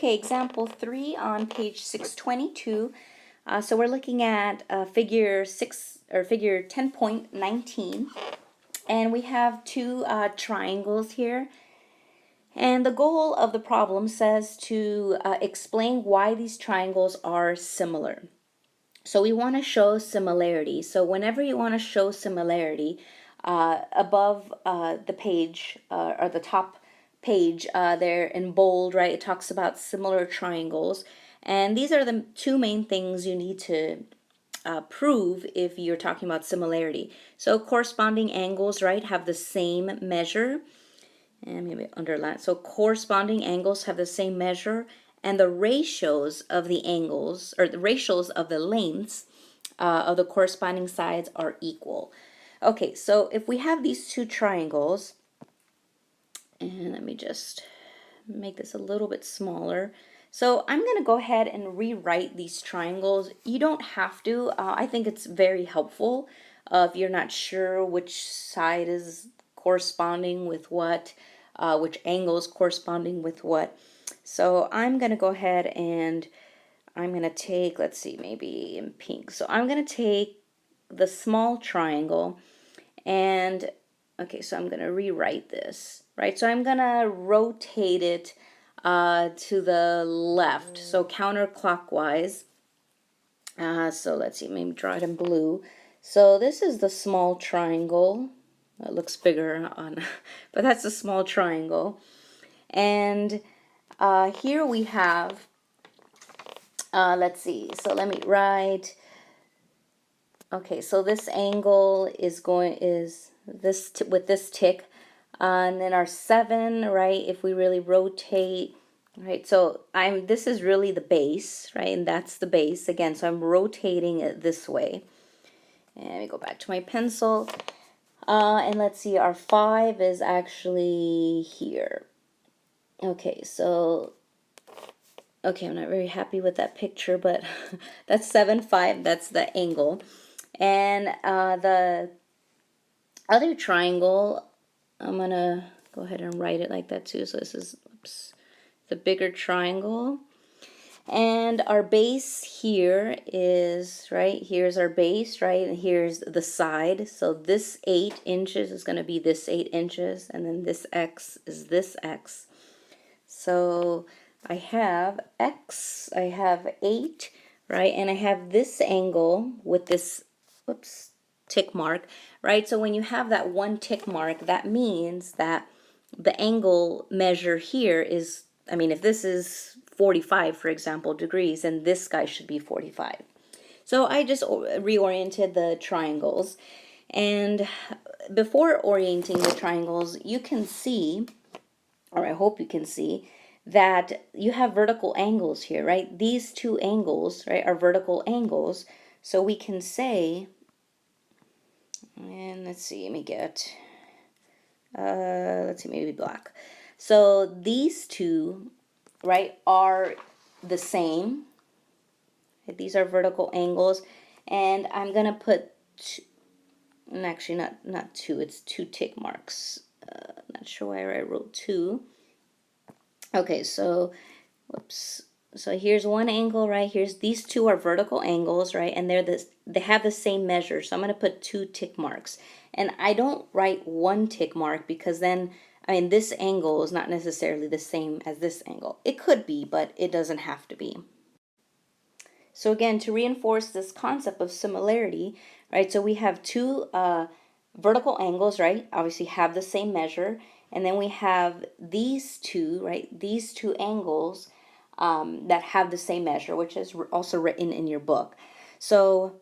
Okay, example 3 on page 622. So we're looking at figure 10.19, and we have two triangles here. And the goal of the problem says to explain why these triangles are similar. So we want to show similarity. So whenever you want to show similarity, above the page or the top page there in bold, right, it talks about similar triangles. And these are the two main things you need to prove if you're talking about similarity. So corresponding angles, right, have the same measure. And maybe underline. So corresponding angles have the same measure, and the ratios of the angles, or the ratios of the lengths of the corresponding sides are equal. Okay, so if we have these two triangles, and let me just make this a little bit smaller. So I'm going to go ahead and rewrite these triangles. You don't have to. I think it's very helpful if you're not sure which side is corresponding with what, which angle is corresponding with what. So I'm going to go ahead and I'm going to take, let's see, maybe in pink. So I'm going to take the small triangle and, okay, so I'm going to rewrite this, right? So I'm going to rotate it to the left, so counterclockwise. So let's see, maybe draw it in blue. So this is the small triangle. It looks bigger on, but that's a small triangle. And here we have, let's see, so let me write, okay, so this angle is this with this tick, and then our 7, right, if we really rotate, right, so this is really the base, right, and that's the base again, so I'm rotating it this way. And let me go back to my pencil, and let's see, our 5 is actually here. Okay, so okay, I'm not very happy with that picture, but that's 7, 5, that's the angle. And the other triangle, I'm going to go ahead and write it like that too. So this is, oops, the bigger triangle. And our base here is, right, here's our base, right, and here's the side. So this 8 inches is going to be this 8 inches, and then this x is this x. So I have x, I have 8, right, and I have this angle with this, whoops, tick mark, right? So when you have that one tick mark, that means that the angle measure here is, I mean, if this is 45, for example, degrees, then this guy should be 45. So I just reoriented the triangles. And before orienting the triangles, you can see, or I hope you can see, that you have vertical angles here, right? These two angles, right, are vertical angles. So we can say, and let's see, let me get, let's see, maybe black. So these two, right, are the same. These are vertical angles, and I'm gonna put, actually not 2, it's 2 tick marks. Not sure why I wrote 2. Okay, so, whoops. So here's one angle, right? Here's, these two are vertical angles, right? And they have the same measure. So I'm going to put 2 tick marks. And I don't write 1 tick mark because then, I mean, this angle is not necessarily the same as this angle. It could be, but it doesn't have to be. So again, to reinforce this concept of similarity, right? So we have 2 vertical angles, right? Obviously have the same measure. And then we have these 2, right? These 2 angles that have the same measure, which is also written in your book. So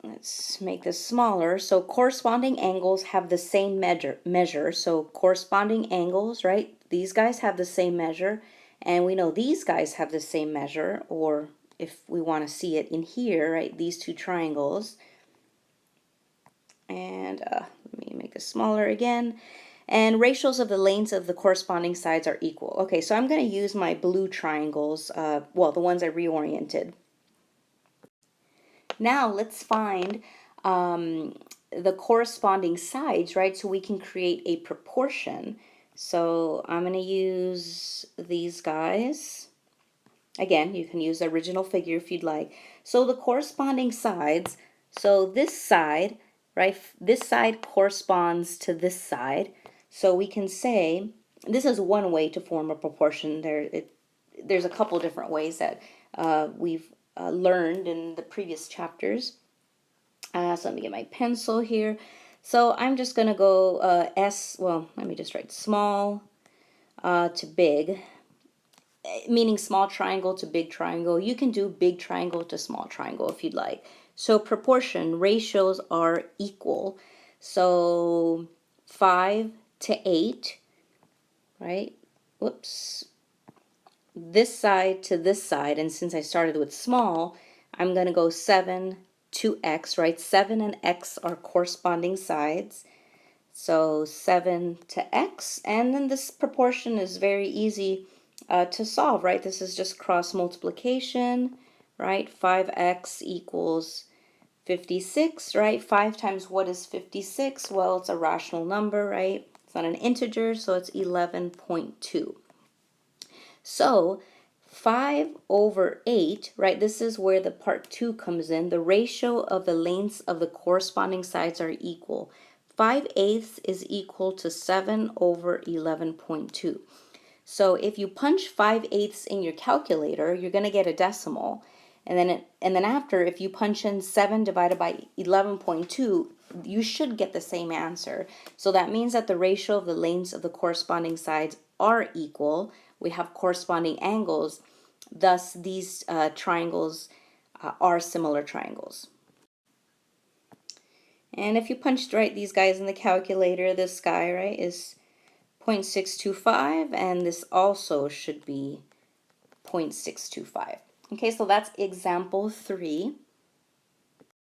let's make this smaller. So corresponding angles have the same measure. So corresponding angles, right? These guys have the same measure. And we know these guys have the same measure, or if we want to see it in here, right? These 2 triangles. And let me make this smaller again. And ratios of the lengths of the corresponding sides are equal. Okay, so I'm going to use my blue triangles, well, the ones I reoriented. Now let's find the corresponding sides, right? So we can create a proportion So I'm going to use these guys. Again, you can use the original figure if you'd like. So the corresponding sides, so this side, right, this side corresponds to this side. So we can say, this is one way to form a proportion. There's a couple different ways that we've learned in the previous chapters. So let me get my pencil here. So I'm just going to go well, let me just write small to big, meaning small triangle to big triangle. You can do big triangle to small triangle if you'd like. So proportion, ratios are equal. So 5 to 8, right? Whoops. This side to this side, and since I started with small, I'm going to go 7 to x, right? 7 and x are corresponding sides. So 7 to x, and then this proportion is very easy to solve, right? This is just cross multiplication, right? 5x equals 56, right? 5 times what is 56? Well, it's a rational number, right? It's not an integer, so it's 11.2. So 5 over 8, right? This is where the part 2 comes in. The ratio of the lengths of the corresponding sides are equal. 5/8 is equal to 7 over 11.2. So if you punch 5/8 in your calculator, you're going to get a decimal. And then after, if you punch in 7 divided by 11.2, you should get the same answer. So that means that the ratio of the lengths of the corresponding sides are equal. We have corresponding angles. Thus, these triangles are similar triangles. And if you punched right these guys in the calculator, this guy, right, is 0.625, and this also should be 0.625. Okay, so that's example 3.